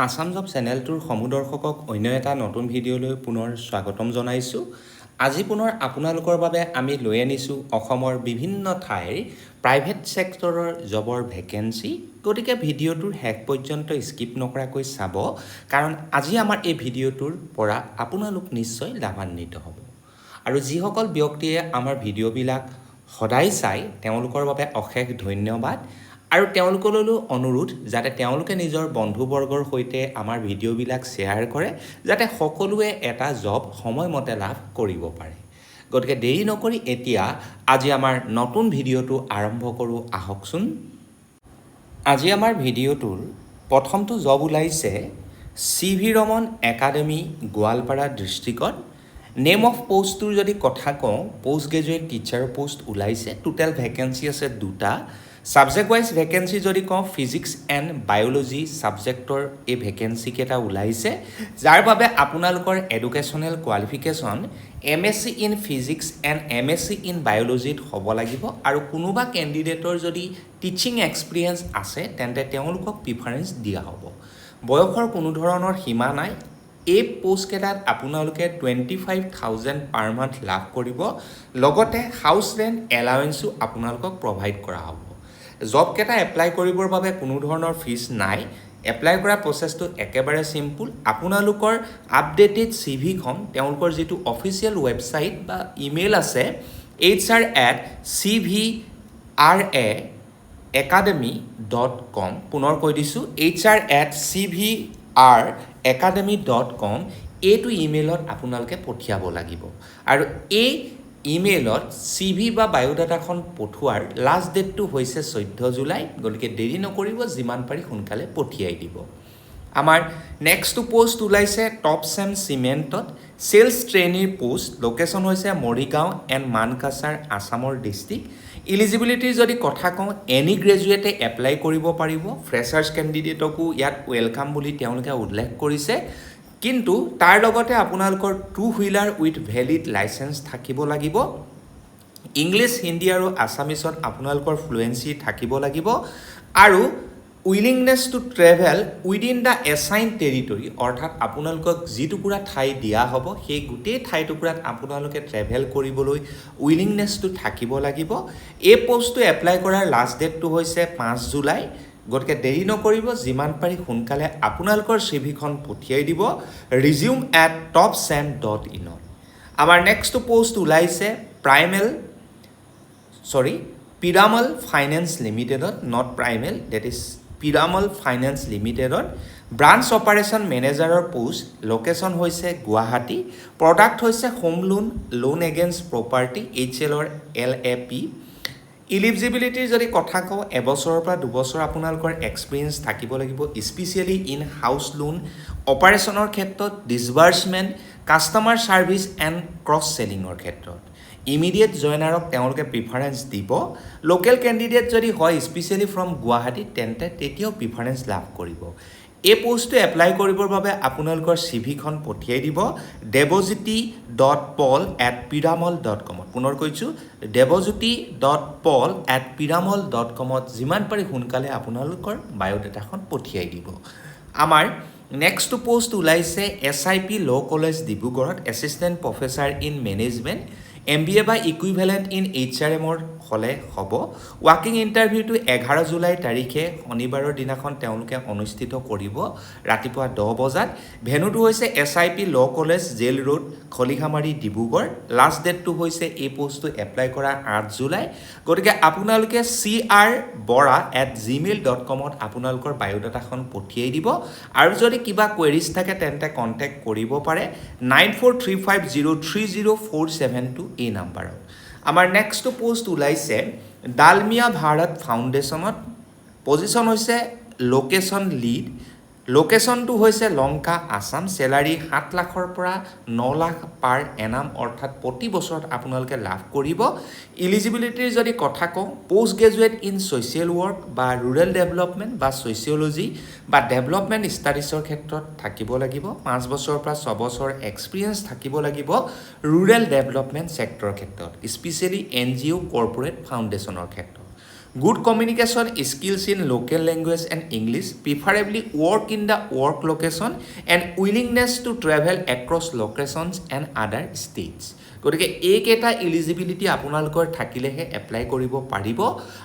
Assam job চেনেলটোৰ সমুদৰ্শকক অন্য এটা নতুন ভিডিঅ'লৈ পুনৰ স্বাগতম জনাইছোঁ। আজি পুনৰ আপোনালোকৰ বাবে আমি লৈ আনিছোঁ অসমৰ বিভিন্ন ঠাইৰ প্ৰাইভেট ছেক্টৰৰ জবৰ ভেকেঞ্চি। গতিকে ভিডিঅ'টোৰ শেষ পৰ্যন্ত স্কিপ নকৰাকৈ চাব, কাৰণ আজি আমাৰ এই ভিডিঅ'টোৰ পৰা আপোনালোক নিশ্চয় লাভান্বিত হ'ব। আৰু যিসকল ব্যক্তিয়ে আমাৰ ভিডিঅ'বিলাক সদায় চাই তেওঁলোকৰ বাবে অশেষ ধন্যবাদ। আৰু তেওঁলোকলৈও অনুৰোধ যাতে তেওঁলোকে নিজৰ বন্ধুবৰ্গৰ সৈতে আমাৰ ভিডিঅ'বিলাক শ্বেয়াৰ কৰে, যাতে সকলোৱে এটা জব সময়মতে লাভ কৰিব পাৰে। গতিকে দেৰি নকৰি এতিয়া আজি আমাৰ নতুন ভিডিঅ'টো আৰম্ভ কৰোঁ আহকচোন। আজি আমাৰ ভিডিঅ'টোৰ প্ৰথমটো জব ওলাইছে CV ৰমন একাডেমি গোৱালপাৰা ডিষ্ট্ৰিক্টত। নেম অফ পোষ্টটোৰ যদি কথা কওঁ, পোষ্ট গ্ৰেজুৱেট টিচাৰৰ পোষ্ট ওলাইছে। টোটেল ভেকেঞ্চি আছে 2টা। ছাবজেক্ট ৱাইজ ভেকেঞ্চি যদি কওঁ, ফিজিক্স এণ্ড বায়'লজি ছাবজেক্টৰ এই ভেকেঞ্চিকেইটা ওলাইছে, যাৰ বাবে আপোনালোকৰ educational qualification MSc in physics and MSc in বায়'লজিত হ'ব লাগিব। আৰু কোনোবা কেণ্ডিডেটৰ যদি টিচিং এক্সপিৰিয়েঞ্চ আছে তেন্তে তেওঁলোকক প্ৰিফাৰেঞ্চ দিয়া হ'ব। বয়সৰ কোনো ধৰণৰ সীমা নাই। এই পোষ্টকেইটাত আপোনালোকে 25,000 পাৰ মান্থ লাভ কৰিব, লগতে হাউচ ৰেণ্ট এলাৱেঞ্চো আপোনালোকক প্ৰভাইড কৰা হ'ব। জবকেইটা এপ্লাই কৰিবৰ বাবে কোনো ধৰণৰ ফিজ নাই। এপ্লাই কৰা প্ৰচেছটো একেবাৰে চিম্পুল। আপোনালোকৰ আপডেটেড CVখন তেওঁলোকৰ যিটো অফিচিয়েল ৱেবছাইট বা ইমেইল আছে hr@cvracademy.com, পুনৰ কৈ দিছোঁ hr@cvracademy.com, এইটো ইমেইলত আপোনালোকে পঠিয়াব লাগিব। আৰু এই ইমেইলত CV বা বায়'ডাটাখন পঠোৱাৰ লাষ্ট ডেটটো হৈছে 14 জুলাই। গতিকে দেৰি নকৰিব, যিমান পাৰি সোনকালে পঠিয়াই দিব। আমাৰ নেক্সটটো পোষ্ট ওলাইছে টপ চেম চিমেণ্টত চেলছ ট্ৰেইনীৰ পোষ্ট। লোকেশ্যন হৈছে মৰিগাঁও এণ্ড মানকাছাৰ, আছামৰ ডিষ্ট্ৰিক্ট। ইলিজিবিলিটিৰ যদি কথা কওঁ, এনি গ্ৰেজুৱেটে এপ্লাই কৰিব পাৰিব। ফ্ৰেছাৰ্ছ কেণ্ডিডেটকো ইয়াত ৱেলকাম বুলি তেওঁলোকে উল্লেখ কৰিছে। কিন্তু তাৰ লগতে আপোনালোকৰ 2 হুইলাৰ উইথ ভেলিড লাইচেঞ্চ থাকিব লাগিব। ইংলিছ, হিন্দী আৰু আছামিছত আপোনালোকৰ ফ্লুৱেঞ্চি থাকিব লাগিব। আৰু willingness to travel within the assigned territory, অৰ্থাৎ আপোনালোকক যিটুকুৰা ঠাই দিয়া হ'ব সেই গোটেই ঠাইটুকুৰাত আপোনালোকে ট্ৰেভেল কৰিবলৈ উইলিংনেছটো থাকিব লাগিব। এই পোষ্টটো এপ্লাই কৰাৰ লাষ্ট ডেটটো হৈছে 5 জুলাই। গতিকে দেৰি নকৰিব, যিমান পাৰি সোনকালে আপোনালোকৰ CVখন পঠিয়াই দিব resume@topsam.in। আমাৰ নেক্সটটো পোষ্ট ওলাইছে পিৰামল ফাইনেন্স লিমিটেডত, not primal, that is Piramal finance লিমিটেডত ব্ৰাঞ্চ অপাৰেশ্যন মেনেজাৰৰ পোষ্ট। লোকেশ্যন হৈছে গুৱাহাটী। প্ৰডাক্ট হৈছে home loan, loan against property, HL LAP। ইলিজিবিলিটিৰ যদি কথা কওঁ, এবছৰৰ পৰা 2 বছৰ আপোনালোকৰ এক্সপিৰিয়েঞ্চ থাকিব লাগিব, স্পেচিয়েলি ইন হাউচ লোন অপাৰেশ্যনৰ ক্ষেত্ৰত, ডিছবাৰ্চমেণ্ট, কাষ্টমাৰ ছাৰ্ভিচ এণ্ড ক্ৰছ চেলিঙৰ ক্ষেত্ৰত। ইমিডিয়েট জইনাৰক তেওঁলোকে প্ৰিফাৰেঞ্চ দিব। লোকেল কেণ্ডিডেট যদি হয় স্পেচিয়েলি ফ্ৰম গুৱাহাটী, তেন্তে তেতিয়াও প্ৰিফাৰেঞ্চ লাভ কৰিব। এই পোষ্টটো এপ্লাই কৰিবৰ বাবে আপোনালোকৰ CVখন পঠিয়াই দিব debojyoti.paul@piramal.com। পুনৰ কৈছোঁ debojyoti.paul@piramal.com। যিমান পাৰি সোনকালে আপোনালোকৰ বায়'ডাটাখন পঠিয়াই দিব। আমাৰ নেক্সটটো পোষ্ট ওলাইছে SIP ল' কলেজ ডিব্ৰুগড়ত, assistant professor in management, MBA বা ইকুইভেলেণ্ট ইন HRMৰ হ'লে হ'ব। ৱাকিং ইণ্টাৰভিউটো 11 জুলাই তাৰিখে শনিবাৰৰ দিনাখন তেওঁলোকে অনুষ্ঠিত কৰিব ৰাতিপুৱা 10 বজাত। ভেনুটো হৈছে SIP law' college, jail road, Khalikhamari, Dibrugarh. Last ডেটটো হৈছে এই পোষ্টটো এপ্লাই কৰা 8 জুলাই। গতিকে আপোনালোকে crbora@gmail.comত আপোনালোকৰ বায়'ডাটাখন পঠিয়াই দিব। আৰু যদি কিবা কুৱেৰিজ থাকে তেন্তে কণ্টেক্ট কৰিব পাৰে 9435030472 এই নাম্বাৰত। আমাৰ নেক্সটটো পোষ্ট ওলাইছে ডালমিয়া ভাৰত ফাউণ্ডেশ্যনত। পজিশ্যন হৈছে লোকেশ্যন লিড। লোকেশ্যনটো হৈছে লংকা, আছাম। চেলাৰী 7 লাখৰ পৰা 9 লাখ পাৰ এনাম, অৰ্থাৎ প্ৰতি বছৰত আপোনালোকে লাভ কৰিব। ইলিজিবিলিটিৰ যদি কথা কওঁ, post graduate in social work বা ৰুৰেল ডেভেলপমেণ্ট বা ছ'চিয়লজি বা ডেভেলপমেণ্ট ষ্টাডিজৰ ক্ষেত্ৰত থাকিব লাগিব। 5 বছৰৰ পৰা 6 বছৰ এক্সপিৰিয়েঞ্চ থাকিব লাগিব ৰুৰেল ডেভেলপমেণ্ট ছেক্টৰৰ ক্ষেত্ৰত, স্পেচিয়েলি NGO কৰ্পৰেট ফাউণ্ডেশ্যনৰ ক্ষেত্ৰত। Good communication skills in local language and English, preferably work in the work location, and willingness to travel across locations and other states. গতিকে এইকেইটা এলিজিবিলিটি আপোনালোকৰ থাকিলেহে এপ্লাই কৰিব পাৰিব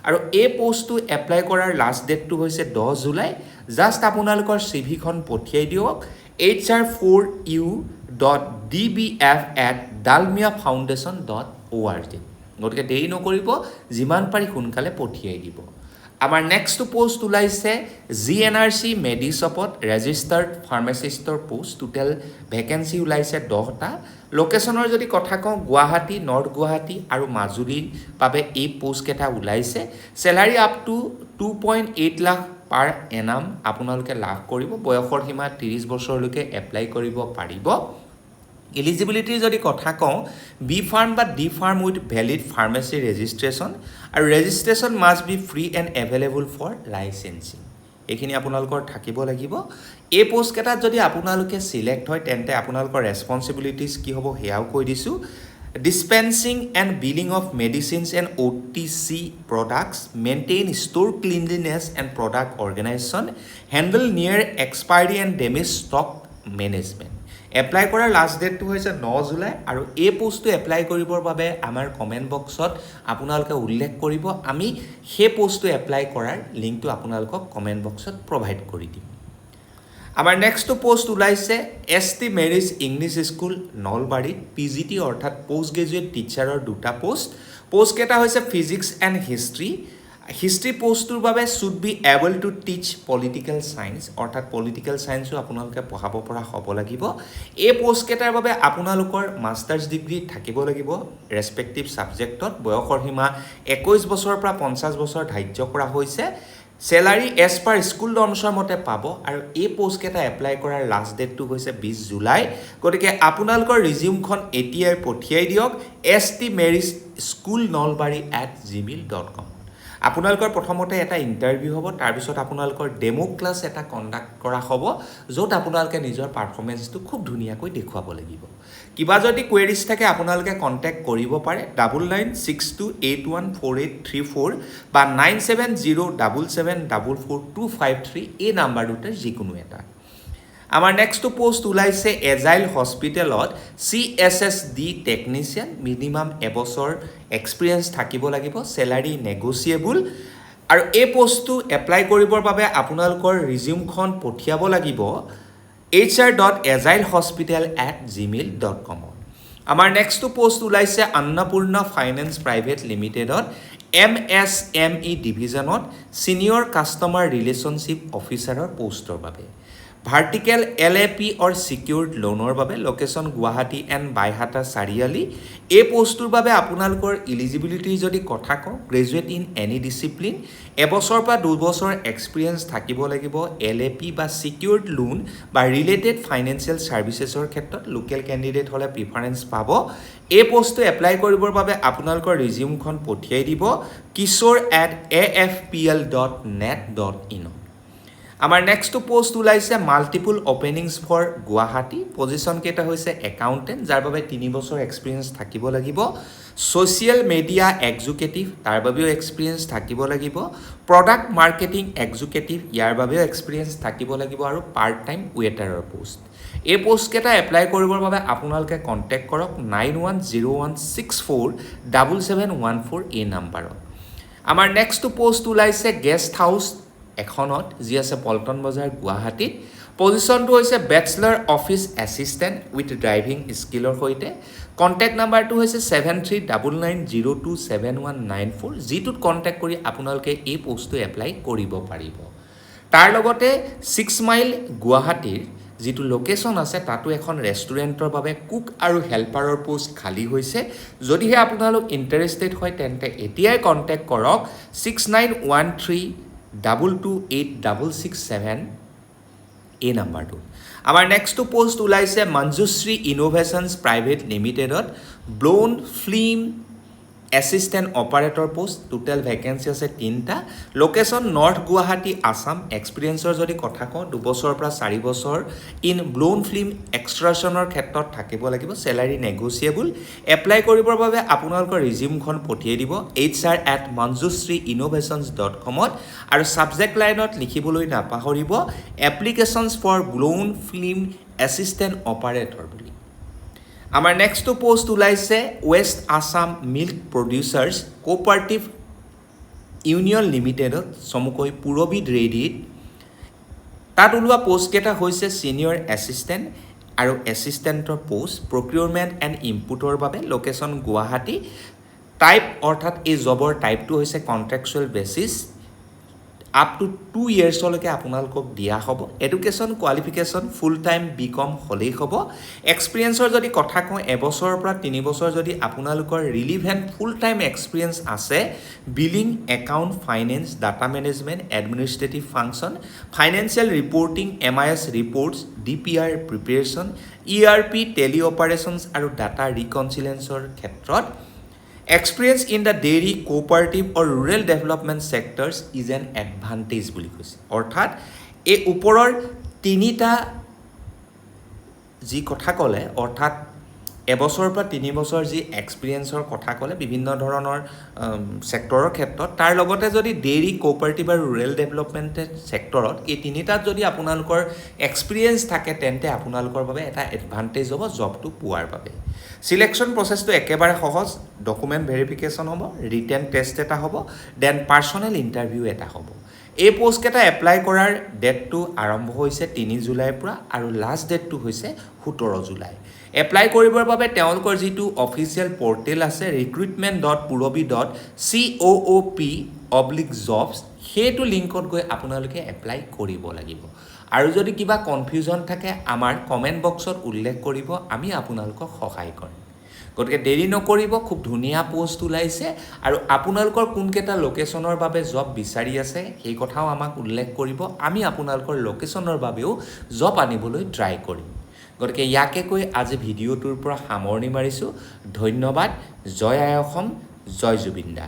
আৰু এই পোষ্টটো এপ্লাই কৰাৰ লাষ্ট ডেটটো হৈছে 10 জুলাই জাষ্ট আপোনালোকৰ চিভিখন পঠিয়াই দিয়ক hr4u.dbf@dalmiafoundation.org গতিকে দেৰি নকৰিব যিমান পাৰি সোনকালে পঠিয়াই দিব আমাৰ নেক্সট পোষ্ট ওলাইছে GNRC মেডিশ্বপত ৰেজিষ্টাৰ্ড ফাৰ্মাচিষ্টৰ পোষ্ট টোটেল ভেকেঞ্চি ওলাইছে 10টা লোকেশ্যনৰ যদি কথা কওঁ গুৱাহাটী নৰ্থ গুৱাহাটী আৰু মাজুলীৰ বাবে এই পোষ্ট কেইটা ওলাইছে চেলাৰী আপ টু 2.8 লাখ পাৰ এনাম আপোনালোকে লাভ কৰিব বয়সৰ সীমা 30 বছৰলৈকে এপ্লাই কৰিব পাৰিব এলিজিবিলিটিৰ যদি কথা কওঁ বি ফাৰ্ম বা D pharm with valid pharmacy registration আৰু registration must be free and available for licensing এইখিনি আপোনালোকৰ থাকিব লাগিব এই পোষ্ট কেইটাত যদি আপোনালোকে সিলেক্ট হয় তেন্তে আপোনালোকৰ ৰেছপন্সিবিলিটিজ কি হ'ব হেয়াও কৈ দিছোঁ dispensing and billing of medicines and OTC products, maintain store cleanliness and product organization, handle near expiry and damaged stock management. Apply কৰাৰ লাষ্ট ডেটটো হৈছে 9 জুলাই আৰু এই পোষ্টটো এপ্লাই কৰিবৰ বাবে আমাৰ কমেণ্ট বক্সত আপোনালোকে উল্লেখ কৰিব আমি সেই পোষ্টটো এপ্লাই কৰাৰ লিংকটো আপোনালোকক কমেণ্ট বক্সত প্ৰভাইড কৰি দিম আমাৰ নেক্সট পোষ্ট ওলাইছে ST মেৰিজ ইংলিছ স্কুল নলবাৰীত PGT অৰ্থাৎ পোষ্ট গ্ৰেজুৱেট টিচাৰৰ দুটা পোষ্ট কেইটা হৈছে ফিজিক্স এণ্ড হিষ্ট্ৰী পোষ্টটোৰ বাবে should be able to teach political science অৰ্থাৎ পলিটিকেল চায়েন্সো আপোনালোকে পঢ়াব পৰা হ'ব লাগিব এই পোষ্ট কেইটাৰ বাবে আপোনালোকৰ মাষ্টাৰ্ছ ডিগ্ৰী থাকিব লাগিব ৰেছপেক্টিভ ছাবজেক্টত বয়সৰ সীমা 21 বছৰৰ পৰা 50 বছৰ ধাৰ্য কৰা হৈছে চেলাৰী এজ পাৰ স্কুল নৰ্মছৰ মতে পাব আৰু এই পোষ্ট কেইটা এপ্লাই কৰাৰ লাষ্ট ডেটটো হৈছে 20 জুলাই গতিকে আপোনালোকৰ ৰিজিউমখন এতিয়াই পঠিয়াই দিয়ক ST মেৰিজ স্কুল nolbari@gmail.com আপোনালোকৰ প্ৰথমতে এটা ইণ্টাৰভিউ হ'ব তাৰপিছত আপোনালোকৰ ডেমো ক্লাছ এটা কণ্ডাক্ট কৰা হ'ব য'ত আপোনালোকে নিজৰ পাৰফৰ্মেন্সটো খুব ধুনীয়াকৈ দেখুৱাব লাগিব কিবা যদি কোৱেৰিজ থাকে আপোনালোকে কণ্টেক্ট কৰিব পাৰে 9962814834 বা 9707744253 এই নাম্বাৰটোতে যিকোনো এটা আমাৰ নেক্সট পোষ্ট ওলাইছে এজাইল হস্পিটেলত CSSD টেকনিচিয়ান মিনিমাম এবছৰ এক্সপিৰিয়েঞ্চ থাকিব লাগিব চেলাৰী নেগোচিয়েবল আৰু এই পোষ্টটো এপ্লাই কৰিবৰ বাবে আপোনালোকৰ ৰিজিউমখন পঠিয়াব লাগিব hr.agilehospital@gmail.com আমাৰ নেক্সট পোষ্ট ওলাইছে অন্নপূৰ্ণা ফাইনেন্স প্ৰাইভেট লিমিটেডত MSME ডিভিজনত চিনিয়ৰ কাষ্টমাৰ ৰিলেশ্যনশ্বিপ অফিচাৰৰ পোষ্টৰ বাবে ভাৰ্টিকেল LAP অৰ সিকিউৰ্ড লোনৰ বাবে লোকেশ্যন গুৱাহাটী এণ্ড বাইহাটা চাৰিআলি এই পোষ্টটোৰ বাবে আপোনালোকৰ এলিজিবিলিটি যদি কথা কওঁ গ্ৰেজুৱেট ইন এনি ডিচিপ্লিন এবছৰ পৰা 2 বছৰ এক্সপিৰিয়েঞ্চ থাকিব লাগিব LAP বা সিকিউৰ্ড লোন বা ৰিলেটেড ফাইনেন্সিয়েল ছাৰ্ভিচেছৰ ক্ষেত্ৰত লোকেল কেণ্ডিডেট হ'লে প্ৰিফাৰেঞ্চ পাব এই পোষ্টটো এপ্লাই কৰিবৰ বাবে আপোনালোকৰ ৰিজিউমখন পঠিয়াই দিব kishore@afpl.net.in আমাৰ নেক্সট পোষ্ট ওলাইছে multiple openings for Guwahati position কেইটা হৈছে একাউণ্টেণ্ট যাৰ বাবে 3 বছৰ এক্সপিৰিয়েঞ্চ থাকিব লাগিব ছ'চিয়েল মিডিয়া এক্সিকিউটিভ তাৰ বাবেও এক্সপিৰিয়েঞ্চ থাকিব লাগিব প্ৰডাক্ট মাৰ্কেটিং এক্সিকিউটিভ ইয়াৰ বাবেও এক্সপিৰিয়েঞ্চ থাকিব লাগিব আৰু পাৰ্ট টাইম ৱেটাৰৰ পোষ্ট এই পোষ্ট কেইটা এপ্লাই কৰিবৰ বাবে আপোনালোকে কণ্টেক্ট কৰক 9101647714 এই নাম্বাৰত আমাৰ নেক্সট পোষ্ট ওলাইছে গেষ্ট হাউচ এখনত যি আছে পল্টন বজাৰ গুৱাহাটীত পজিশ্যনটো হৈছে bachelor office assistant with driving স্কিলৰ সৈতে কণ্টেক্ট নাম্বাৰটো হৈছে 7399027194 যিটোত কণ্টেক্ট কৰি আপোনালোকে এই পোষ্টটো এপ্লাই কৰিব পাৰিব তাৰ লগতে 6 মাইল গুৱাহাটীৰ যিটো লোকেশ্যন আছে তাতো এখন ৰেষ্টুৰেণ্টৰ বাবে কুক আৰু হেল্পাৰৰ পোষ্ট খালী হৈছে যদিহে আপোনালোক ইণ্টাৰেষ্টেড হয় তেন্তে এতিয়াই কণ্টেক্ট কৰক 6913228667 এই নাম্বাৰটো আমাৰ নেক্সট পোষ্ট ওলাইছে মঞ্জুশ্ৰী ইনোভেশ্যনছ প্ৰাইভেট লিমিটেডত blown film assistant operator post total vacancy আছে 3টা লোকেশ্যন নৰ্থ গুৱাহাটী আছাম এক্সপিৰিয়েঞ্চৰ যদি কথা কওঁ 2 বছৰৰ পৰা 4 বছৰ ইন ব্লোন ফিল্ম এক্সট্ৰাকশ্যনৰ ক্ষেত্ৰত থাকিব লাগিব চেলাৰী নেগোচিয়েবল এপ্লাই কৰিবৰ বাবে আপোনালোকৰ ৰিজিউমখন পঠিয়াই দিব hr@manjushree.innovations.com আৰু ছাবজেক্ট লাইনত লিখিবলৈ নাপাহৰিব applications for blown film assistant operator বুলি আমাৰ নেক্সটটো পোষ্ট ওলাইছে west Assam milk producers cooperative union লিমিটেডত চমুকৈ পুৰবী ডেইৰীত তাত ওলোৱা পোষ্টকেইটা হৈছে ছিনিয়ৰ এছিষ্টেণ্ট আৰু এছিষ্টেণ্টৰ পোষ্ট প্ৰকিউৰমেণ্ট এণ্ড ইনপুটৰ বাবে লোকেশ্যন গুৱাহাটী টাইপ অৰ্থাৎ এই জবৰ টাইপটো হৈছে কণ্ট্ৰেকচুৱেল বেচিছ আপ টু 2 ইয়াৰ্ছলৈকে আপোনালোকক দিয়া হ'ব education qualification full time BCom হ'লেই হ'ব এক্সপিৰিয়েঞ্চৰ যদি কথা কওঁ এবছৰৰ পৰা 3 বছৰ যদি আপোনালোকৰ ৰিলিভেণ্ট ফুল টাইম এক্সপিৰিয়েঞ্চ আছে billing account finance data management administrative function financial reporting MIS reports DPR preparation ERP Tally operations আৰু ডাটা ৰিকনচিলেঞ্চৰ ক্ষেত্ৰত Experience in the dairy, cooperative or rural development sectors is an advantage বুলি কৈছে অৰ্থাৎ এই ওপৰৰ 3টা যি কথা ক'লে অৰ্থাৎ এবছৰৰ পৰা 3 বছৰ যি এক্সপিৰিয়েঞ্চৰ কথা ক'লে বিভিন্ন ধৰণৰ সেক্টৰৰ ক্ষেত্ৰত তাৰ লগতে যদি ডেইৰী কোঅপাৰেটিভ আৰু ৰুৰেল ডেভেলপমেণ্ট সেক্টৰত এই 3টাত যদি আপোনালোকৰ এক্সপিৰিয়েঞ্চ থাকে তেন্তে আপোনালোকৰ বাবে এটা এডভান্টেজ হ'ব জবটো পোৱাৰ বাবে সিলেকশ্যন প্ৰচেছটো একেবাৰে সহজ ডকুমেণ্ট ভেৰিফিকেশ্যন হ'ব ৰিটেন টেষ্ট এটা হ'ব দেন পাৰ্চনেল ইণ্টাৰভিউ এটা হ'ব এই পোষ্টকেইটা এপ্লাই কৰাৰ ডেটটো আৰম্ভ হৈছে 3 জুলাইৰ পৰা আৰু লাষ্ট ডেটটো হৈছে 17 জুলাই এপ্লাই কৰিবৰ বাবে তেওঁলোকৰ যিটো অফিচিয়েল পৰ্টেল আছে recruitment.purobi.coop/jobs সেইটো লিংকত গৈ আপোনালোকে এপ্লাই কৰিব লাগিব আৰু যদি কিবা কনফিউজন থাকে আমাৰ কমেণ্ট বক্সত উল্লেখ কৰিব আমি আপোনালোকক সহায় কৰিম গতিকে দেৰি নকৰিব খুব ধুনীয়া পোষ্ট ওলাইছে আৰু আপোনালোকৰ কোনকেইটা লোকেশ্যনৰ বাবে জব বিচাৰি আছে সেই কথাও আমাক উল্লেখ কৰিব আমি আপোনালোকৰ লোকেশ্যনৰ বাবেও জব আনিবলৈ ট্ৰাই কৰিম গতিকে ইয়াকে কৈ আজি ভিডিঅ'টোৰ পৰা সামৰণি মাৰিছোঁ ধন্যবাদ জয় আই অসম জয় জুবিন দা